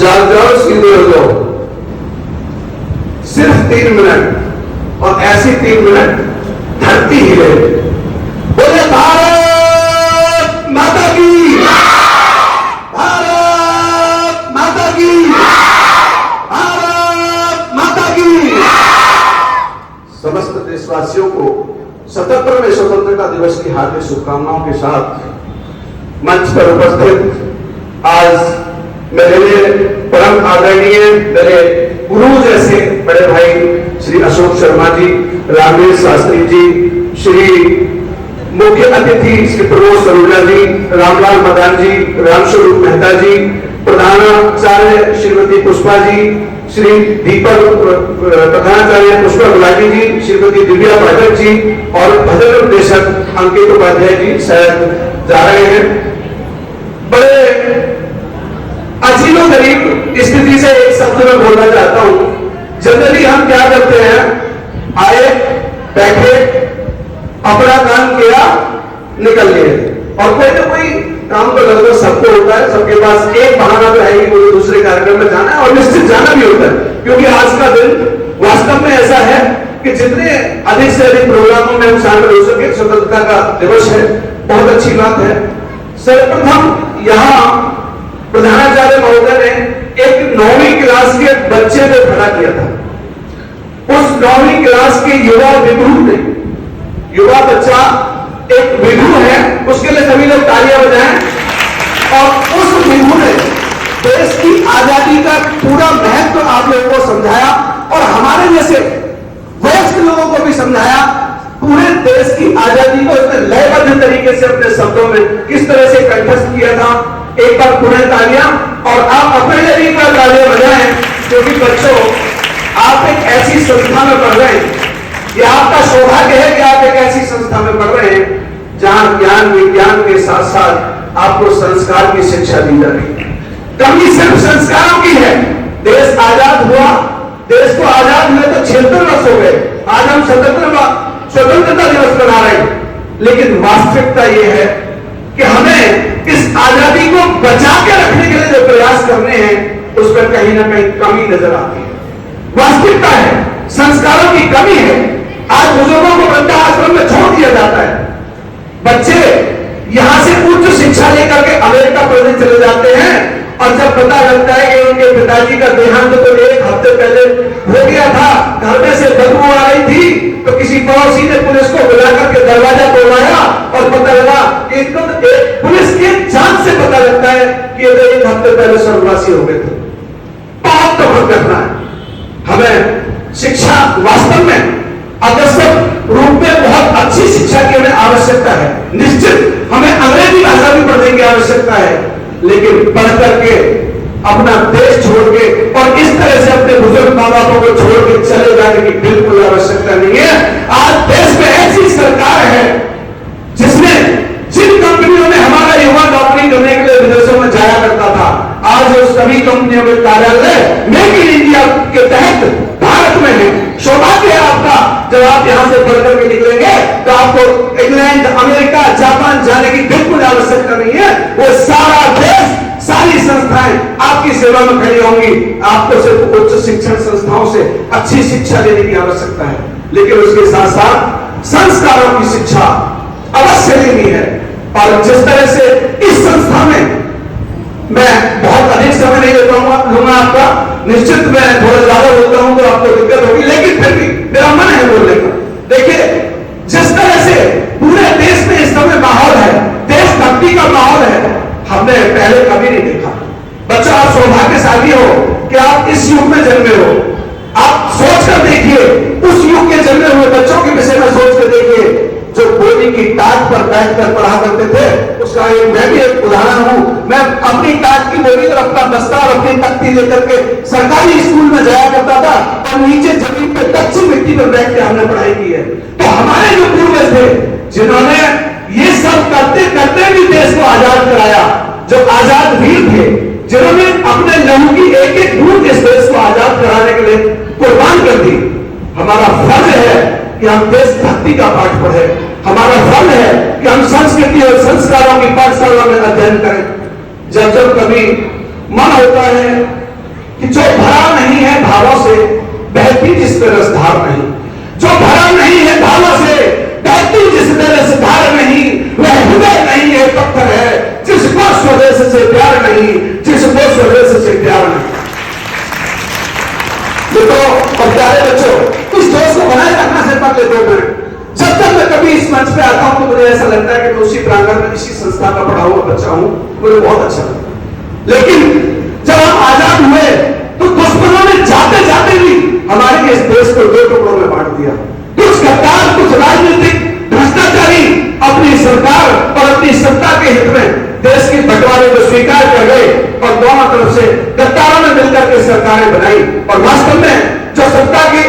जाग जाओ, सीधे हो जाओ। सिर्फ 3 मिनट, और ऐसी 3 मिनट धरती हिले। बोले भारत माता की, भारत माता की, भारत माता की। समस्त देशवासियों को 77वें स्वतंत्रता दिवस की हार्दिक शुभकामनाओं के साथ मंच पर उपस्थित आज मेरे लिए परम आदरणीय, मेरे गुरु जैसे बड़े भाई श्री अशोक शर्मा जी, रामेश शास्त्री जी, श्री मुख्य अतिथि श्री प्रमोद सरूजा जी, रामलाल मदान जी, रामस्वरूप मेहता जी, प्रधानाचार्य श्रीमती पुष्पा जी, श्री दीपक प्रधानाचार्य पुष्पा गुलाटी जी, श्रीमती दिव्या पाठक जी और भजन निर्देशक अंकित उपाध्याय जी शायद जा रहे हैं। बड़े अजीबो गरीब स्थिति से एक शब्द में बोलना चाहता हूं। जनरली हम क्या करते हैं, आए बैठे अपना काम किया निकल गए, और कोई ना कोई काम तो लगभग सबको होता है, सबके पास एक बहाना तो है कि मुझे दूसरे कार्यक्रम में जाना है, और निश्चित जाना भी होता है, क्योंकि आज का दिन वास्तव में ऐसा है कि जितने अधिक से अधिक प्रोग्रामों में हम शामिल हो सके। स्वतंत्रता का दिवस है, बहुत अच्छी बात है। सर्वप्रथम यहाँ प्रधानाचार्य महोदय ने एक 9वीं क्लास के बच्चे को खड़ा किया था। उस 9वीं क्लास के युवा विभू ने, युवा बच्चा एक विभू है, उसके लिए सभी लोग तालियां बजाएं। और उस विभू ने देश की आजादी का पूरा महत्व आप लोगों को समझाया, और हमारे जैसे वयस्क लोगों को भी समझाया। पूरे देश की आजादी को उसने लयबद्ध तरीके से अपने शब्दों में किस तरह से कंठस्थ किया था। एक बार पुनः तालियां, और आप अपने लिए भी तालियां बजाएं, क्योंकि बच्चों आप एक ऐसी संस्था में पढ़ रहे हैं, यह आपका सौभाग्य है कि आप एक ऐसी संस्था में पढ़ रहे हैं जहां ज्ञान विज्ञान के साथ साथ आपको संस्कार की शिक्षा दी जा रही है। कमी सिर्फ संस्कारों की है। देश आजाद हुआ, देश को आजाद हुए तो 76 वर्ष हो गए, आज हम स्वतंत्रता दिवस मना रहे हैं, लेकिन वास्तविकता यह है कि हमें इस आजादी को बचा के रखने के लिए जो प्रयास करने हैं उस पर कहीं ना कहीं कमी नजर आती है। वास्तविकता है, संस्कारों की कमी है। आज बुजुर्गों को वृद्धाश्रम में छोड़ दिया जाता है, बच्चे यहां से उच्च शिक्षा लेकर के अमेरिका प्रदेश चले जाते हैं, और जब पता लगता है कि उनके पिताजी का देहांत तो 1 हफ्ते पहले हो गया था, घर में से बदबू आ रही थी, तो किसी पड़ोसी ने पुलिस को बुला करके दरवाजा तोड़वाया, और पता लगा कि एकदम पुलिस के जांच से पता लगता है कि ये 1 हफ्ते पहले स्वर्गवासी हो गए थे। बहुत तो करना है हमें। शिक्षा वास्तव में अग्रसर रूप में बहुत अच्छी शिक्षा की हमें आवश्यकता है। निश्चित हमें अंग्रेजी भाषा भी पढ़ने की आवश्यकता है, लेकिन पढ़ करके अपना देश छोड़ के और इस तरह से अपने बुजुर्ग माँ बापों को छोड़ के चले जाने की बिल्कुल आवश्यकता नहीं है। आज देश में ऐसी सरकार है जिसमें जिन कंपनियों में हमारा युवा नौकरी करने के लिए विदेशों में जाया करता था, आज उस सभी कंपनियों में कार्यालय मेक इन इंडिया के तहत भारत में है। सौभाग्य है आपका, जब आप यहां से पढ़ करके निकलेंगे तो आपको इंग्लैंड, अमेरिका, जापान जाने की बिल्कुल आवश्यकता नहीं है। वो सारा देश, सारी संस्थाएं आपकी सेवा में खड़ी होंगी। आपको सिर्फ उच्च शिक्षण संस्थाओं से अच्छी शिक्षा लेने की आवश्यकता है, लेकिन उसके साथ साथ संस्कारों की शिक्षा अवश्य लेनी है। और जिस तरह से इस संस्था में, मैं बहुत अधिक समय नहीं लूंगा आपका, निश्चित मैं थोड़ा ज्यादा बोलता हूं तो आपको दिक्कत होगी, लेकिन फिर भी मेरा मन है बोलने का। देखिए, जिस तरह से पूरे देश में इस समय माहौल है, देशभक्ति का माहौल है, हमने पहले कभी नहीं देखा। बच्चा, आप सौभाग्यशाली हो कि आप इस युग में जन्मे हो। आप सोचकर देखिए, उस युग के जन्मे हुए बच्चों के विषय में सोचकर देखिए, जो बोली की टाट पर बैठकर पढ़ा करते थे। उसका मैं भी एक उदाहरण हूं। मैं अपनी टाट की बोली और अपना बस्ता और अपनी तख्ती लेकर के सरकारी स्कूल में जाया करता था, और नीचे जमीन पे कच्ची मिट्टी पर बैठ के हमने पढ़ाई की है। तो हमारे जो पूर्वज थे, जिन्होंने ये सब करते करते भी देश को आजाद कराया, जो आजाद वीर थे, जिन्होंने अपने लहू की एक एक बूंद इस देश को आजाद कराने के लिए कुर्बान कर दी, हमारा फर्ज है कि हम देशभक्ति का पाठ पढ़ें। हमारा फर्ज है कि हम संस्कृति और संस्कारों की पाठशाला में अध्ययन करें। जब जब कभी मन होता है कि जो भरा नहीं है भावों से बहती जिस तरह से धार नहीं, जो भरा नहीं है भावों से बहती जिस तरह से धार नहीं, वह हृदय नहीं है पत्थर है जिसको स्वदेश से प्यार नहीं, जिसको स्वदेश से प्यार नहीं। देखो और प्यारे बच्चों, इस जोश को बनाए रखना से पहले 2 मिनट। जब तक मैं कभी इस मंच पे आता हूं तो मुझे ऐसा लगता है कि मैं उसी प्रांगण में इसी संस्था का पढ़ा हुआ बच्चा हूं, मुझे बहुत अच्छा लगता है। लेकिन जब हम आजाद हुए तो दुश्मनों ने जाते जाते भी हमारे इस देश को 2 टुकड़ों में बांट दिया। कुछ गद्दार, कुछ राजनीतिक भ्रष्टाचारी अपनी सरकार और अपनी सत्ता के हित में देश के बंटवारे को स्वीकार कर गए और दोनों तरफ से गद्दारों ने मिलकर के सरकारें बनाई। और वास्तव में जो सत्ता के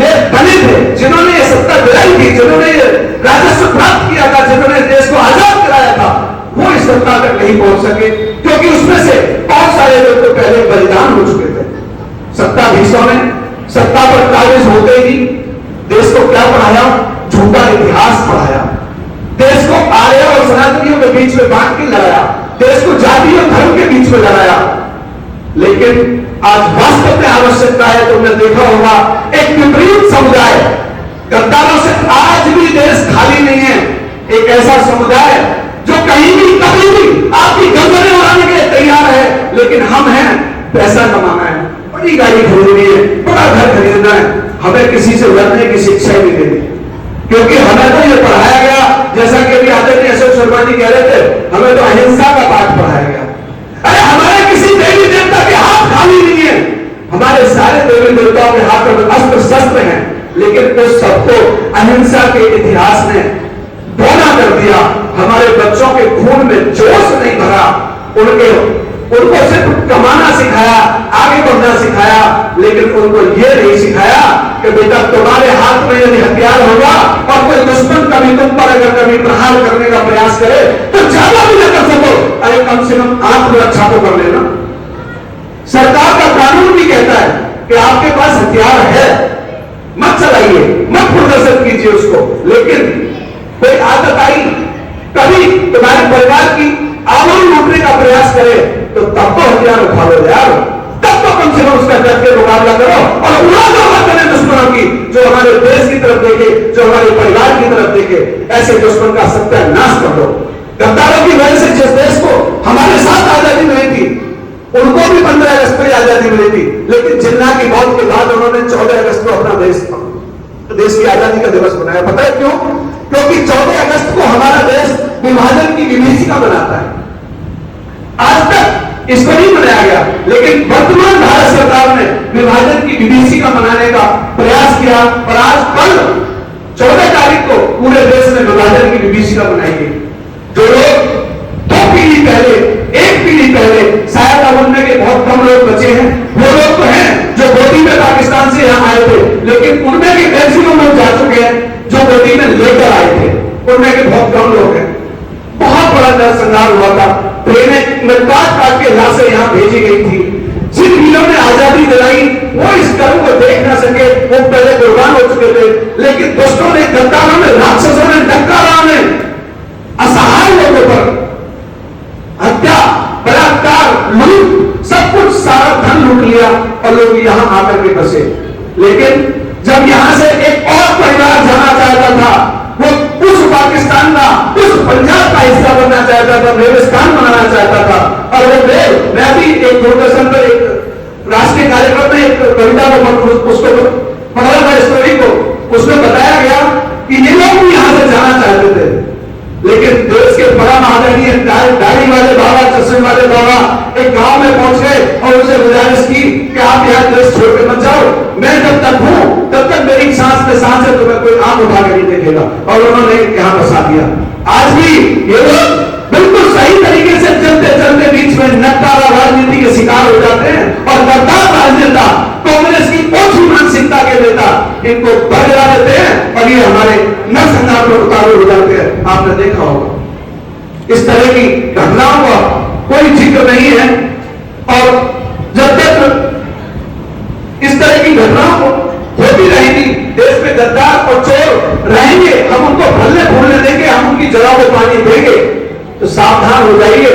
ले बने थे, जिन्होंने ये सत्ता दिलाई थी, जिन्होंने ये राजस्व प्राप्त किया था, जिन्होंने देश को आजाद कराया था, वो इस सत्ता तक नहीं पहुंच सके क्योंकि उसमें से बहुत सारे लोग तो पहले बलिदान हो चुके थे। सत्ताधीशों ने सत्ता पर काबिज होते ही देश को क्या पढ़ाया? झूठा इतिहास पढ़ाया। देश को आर्य और सनातनियों के बीच में बांट के लड़ाया, देश को जाति और धर्म के बीच में लड़ाया। लेकिन आज वास्तव में आवश्यकता है, तुमने देखा होगा, एक विपरीत समुदाय, गद्दारों से आज भी देश खाली नहीं है। एक ऐसा समुदाय जो कहीं भी कभी भी आपकी गर्दनें उड़ाने के लिए तैयार है, लेकिन हम हैं पैसा कमाना है, बड़ी गाड़ी खरीदनी है, बड़ा घर खरीदना है, हमें किसी से लड़ने की शिक्षा ही नहीं देनी। क्योंकि हमें तो ये पढ़ाया गया, जैसा कि अभी आदरणीय अशोक शर्मा जी कह रहे थे, हमें तो अहिंसा का पाठ पढ़ाया गया। अरे हमारे किसी देवी देवता के हाथ खाली नहीं है, हमारे सारे देवी देवताओं के हाथ में अस्त्र शस्त्र हैं, लेकिन उस सबको अहिंसा के इतिहास ने बौना कर दिया। हमारे बच्चों के खून में जोश नहीं भरा, उनको सिर्फ कमाना सिखाया, आगे बढ़ना सिखाया, लेकिन उनको यह नहीं सिखाया कि बेटा तुम्हारे हाथ में यदि हथियार होगा और कोई दुश्मन कभी तुम पर अगर कभी प्रहार करने का प्रयास करे तो ज्यादा भी न कर सको, अरे कम से कम आंख में रक्षा तो कर लेना। सरकार का कानून भी कहता है कि आपके पास हथियार है, मत चलाइए, मत प्रदर्शन कीजिए उसको। लेकिन कोई आदत आई, कभी तुम्हारे परिवार की आवाज लूटने का प्रयास करे तो तब तो हथियार उठा लो यार, तब तो कम से कम उसका डट के मुकाबला करो और उड़ा दो करें दुश्मनों की, जो हमारे देश की तरफ देखे, जो हमारे परिवार की तरफ देखे, ऐसे दुश्मन का सत्यानाश कर दो। गद्दारों की वजह से जिस देश को हमारे साथ आजादी मिली थी, उनको भी 15 अगस्त पर आजादी मिली थी, लेकिन जिन्ना की मौत के बाद उन्होंने 14 अगस्त को अपना देश की आजादी का दिवस बनाया। पता है क्यों? क्योंकि 14 अगस्त को हमारा देश विभाजन की विभीषिका बनाता है। आज तक इसको नहीं मनाया गया, लेकिन वर्तमान भारत सरकार ने विभाजन की विभीषिका मनाने का प्रयास किया और आज कल 14 तारीख को पूरे देश में विभाजन की विभीषिका मनाई गई। जो लोग 2 पीढ़ी पहले, 1 पीढ़ी पहले, शायद अब उनमें के बहुत कम लोग बचे हैं, वो लोग तो हैं जो गोदी में पाकिस्तान से यहां आए थे, लेकिन उनमें के मैक्सिमम लोग जा चुके हैं जो गोदी में लेकर आए थे, उनमें के बहुत कम लोग हैं। बहुत बड़ा नरसंहार हुआ था, ट्रेनें में काट के लाशें यहां भेजी गई थी। जिन वीरों ने आजादी दिलाई वो इस कर्म को देख ना सके, वो पहले कुर्बान हो चुके थे, लेकिन दुष्टों ने, गद्दारों ने, राक्षसों ने, डकारों ने असहाय लोगों पर हत्या, बलात्कार, लूट, सब कुछ सारा धन लूट लिया और लोग यहां आकर के बसे। लेकिन जब यहां से एक और परिवार जाना चाहता था, वो उस पाकिस्तान का, उस पंजाब का हिस्सा बनना चाहता था, रेगिस्तान बनाना चाहता था, और वो मैं भी एक दूरदर्शन पर एक राष्ट्रीय कार्यक्रम में एक कविता को उसको पढ़ा था, स्टोरी को, उसमें बताया गया कि ये लोग भी यहां से जाना चाहते थे, लेकिन देश के बड़ा महादानी दाढ़ी वाले बाबा, चश्मे वाले बाबा एक गांव में पहुंच गए और उनसे गुजारिश की कि आप यहाँ देश छोड़ के मत जाओ, मैं जब तक हूं तब तक मेरी सांस में सांस है, तुम्हें कोई आंख उठा के नहीं देखेगा, और उन्होंने यहाँ बसा दिया। आज भी ये लोग बिल्कुल सही तरीके से चलते चलते बीच में नकारा राजनीति के शिकार हो जाते हैं और गद्दार राजनेता, कांग्रेस की ओछी मानसिकता के नेता इनको बरगला देते हैं और ये हमारे नरसंहार में उतारू हो जाते हैं। आपने देखा होगा इस तरह की घटनाओं का कोई जिक्र नहीं है, और जब तक इस तरह की घटनाओं को होती रहेगी, देश में गद्दार और चोर रहेंगे, हम उनको भरने फूलने देंगे, हम उनकी जगह को पानी देंगे, तो सावधान हो जाइए।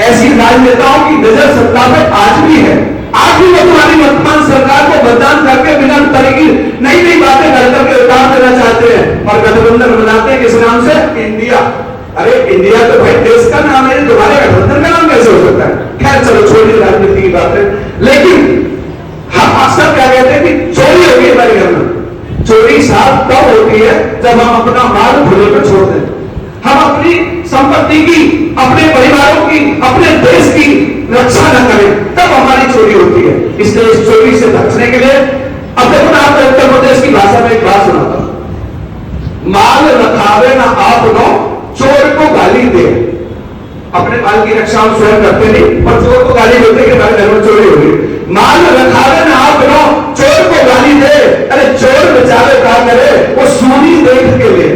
ऐसी राजनेताओं की नजर सत्ता में आज भी है, आज भी वो तुम्हारी वर्तमान सरकार को बदनाम करके बिना तरीके नई नई बातें कर करके उतार देना चाहते हैं और गठबंधन बनाते हैं। किस नाम से? इंडिया। अरे इंडिया तो भाई देश का नाम है, तुम्हारे गठबंधन का नाम कैसे हो सकता है? खैर चलो छोड़िए राजनीति की बात है। लेकिन हम अक्सर क्या कहते हैं कि चोरी होगी हमारे घर में। चोरी साफ तब होती है जब हम अपना माल खुले पर छोड़ दें, हम अपनी संपत्ति की, अपने परिवारों की, अपने देश की रक्षा न करें, तब हमारी चोरी होती है। इसलिए इस चोरी से बचने के लिए अब देखो ना, आप उत्तर प्रदेश की भाषा में एक बात सुनाता हूं। माल रखावे ना आप नो, चोर को गाली दे। अपने माल की रक्षा हम स्वयं करते नहीं, पर चोर को गाली देते कि हमारे घर में चोरी होगी। माल रखावे ना आप नो, चोर को गाली दे। अरे चोर बेचारे क्या करे, वो सूरी देख के ले।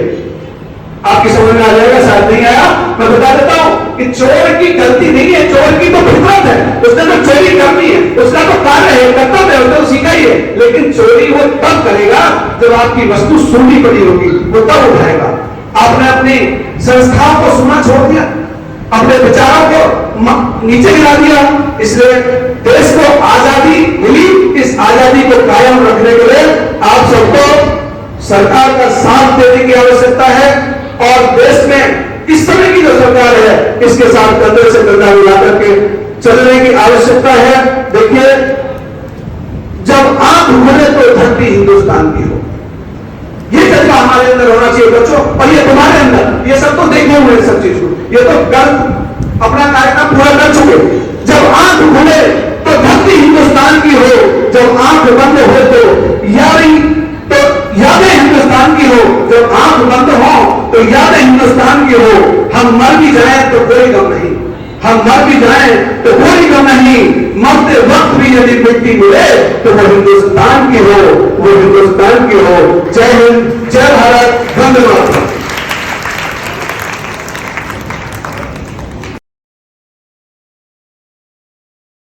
आपकी समझ में आ जाएगा, शायद नहीं आया, मैं बता देता हूं कि चोर की गलती नहीं है, चोर की तो फितरत है, उसने तो चोरी करनी है, उसका तो कार्य है, कर्तव्य है, उसने तो सीखा ही है। लेकिन चोरी वो तब करेगा जब आपकी वस्तु सूनी पड़ी होगी, वो तब उठाएगा। आपने अपनी संस्थाओं को सुना छोड़ दिया, अपने विचारों को नीचे गिरा दिया। इसलिए देश को आजादी मिली, इस आजादी को कायम रखने के लिए आप सबको सरकार का साथ देने की आवश्यकता है और देश में इस समय की जो सरकार है इसके साथ कंधे से कंधा मिला करके चलने की आवश्यकता है। देखिए, जब आंख खुले तो धरती हिंदुस्तान की हो, ये जज्बा हमारे अंदर होना चाहिए बच्चों, और ये तुम्हारे अंदर, ये सब तो देखे हुए सब चीज को, ये तो कल अपना कार्यक्रम पूरा कर चुके। जब आंख खुले तो धरती हिंदुस्तान की हो, जब आंख बंद हो तो यादें हिंदुस्तान की हो, जब आंख बंद हो तो यादें हिंदुस्तान की हो। हम मर भी जाएं तो कोई गम नहीं, हम मर भी जाएं तो कोई गम नहीं, मरते वक्त भी यदि मिट्टी मिले तो वो हिंदुस्तान की हो, वो हिंदुस्तान की हो। जय हो।